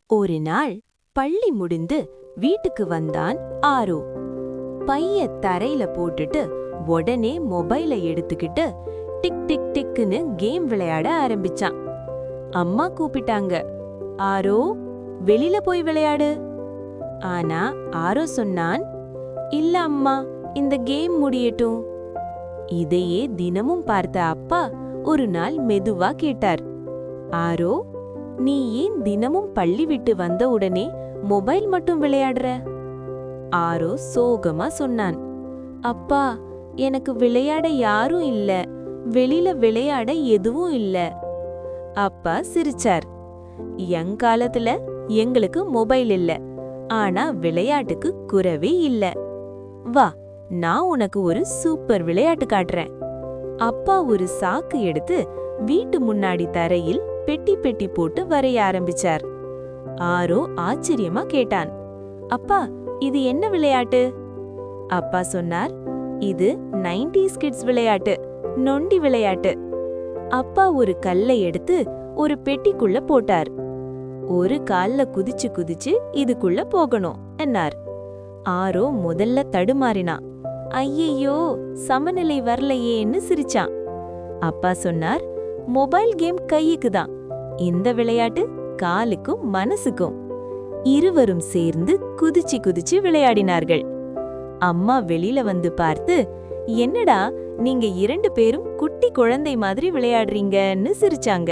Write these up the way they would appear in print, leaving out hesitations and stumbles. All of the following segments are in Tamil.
ஒரு நாள் பள்ளி முடிந்து வீட்டுக்கு வந்தான் ஆரோ. பைய தரையில போட்டுட்டு உடனே மொபைல எடுத்துக்கிட்டு டிக் டிக் டிக்னு கேம் விளையாட ஆரம்பிச்சான். அம்மா கூப்பிட்டாங்க, ஆரோ வெளியில போய் விளையாடு. ஆனா ஆரோ சொன்னான், இல்ல அம்மா, இந்த கேம் முடியட்டும். இதையே தினமும் பார்த்த அப்பா ஒரு நாள் மெதுவா கேட்டார், ஆரோ, நீ ஏன் தினமும் பள்ளி விட்டு வந்த உடனே மொபைல் மட்டும் விளையாடுற? ஆரோ சோகமா சொன்னான், அப்பா, எனக்கு விளையாட யாரும் இல்ல, வெளியில விளையாட எதுவும் இல்ல. அப்பா சிரிச்சார், காலத்துல எங்களுக்கு மொபைல் இல்ல, ஆனா விளையாட்டுக்கு குறவே இல்ல. வா, நான் உனக்கு ஒரு சூப்பர் விளையாட்டு காட்டுறேன். அப்பா ஒரு சாக்கு எடுத்து வீட்டு முன்னாடி தரையில் பெட்டி பெட்டி போட்டு வரைய ஆரம்பிச்சார். ஆரோ ஆச்சரியமா கேட்டான், அப்பா, இது என்ன விளையாட்டு? அப்பா சொன்னார், இது 90s கிட்ஸ் விளையாட்டு, நொண்டி விளையாட்டு. அப்பா ஒரு கல்லை எடுத்து ஒரு பெட்டிக்குள்ள போட்டார். ஒரு கால்ல குதிச்சு குதிச்சு இதுக்குள்ள போகணும் என்னார். ஆரோ முதல்ல தடுமாறினான். ஐயையோ, சமநிலை வரலையேன்னு சிரிச்சான். அப்பா சொன்னார், மொபைல் கேம் கையுக்கு தான், இந்த விளையாட்டு காலுக்கும் மனசுக்கும். இருவரும் சேர்ந்து குதிச்சு குதிச்சு விளையாடினார்கள். அம்மா வெளியில வந்து பார்த்து, என்னடா நீங்க 2 பேரும் குட்டி குழந்தை மாதிரி விளையாடுறீங்கன்னு சிரிச்சாங்க.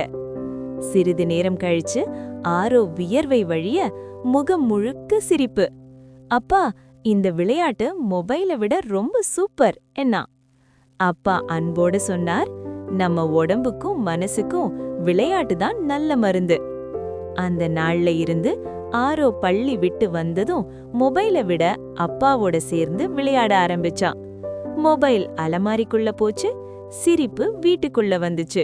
சிறிது நேரம் கழிச்சு ஆரோ வியர்வை வழிய முகம் முழுக்க சிரிப்பு. அப்பா, இந்த விளையாட்டு மொபைலை விட ரொம்ப சூப்பர் என்னா. அப்பா அன்போடு சொன்னார், நம்ம உடம்புக்கும் மனசுக்கும் விளையாட்டு தான் நல்ல மருந்து. அந்த நாள்ல இருந்து ஆரோ பள்ளி விட்டு வந்ததும் மொபைலை விட அப்பாவோட சேர்ந்து விளையாட ஆரம்பிச்சான். மொபைல் அலமாரிக்குள்ள போச்சு, சிரிப்பு வீட்டுக்குள்ள வந்துச்சு.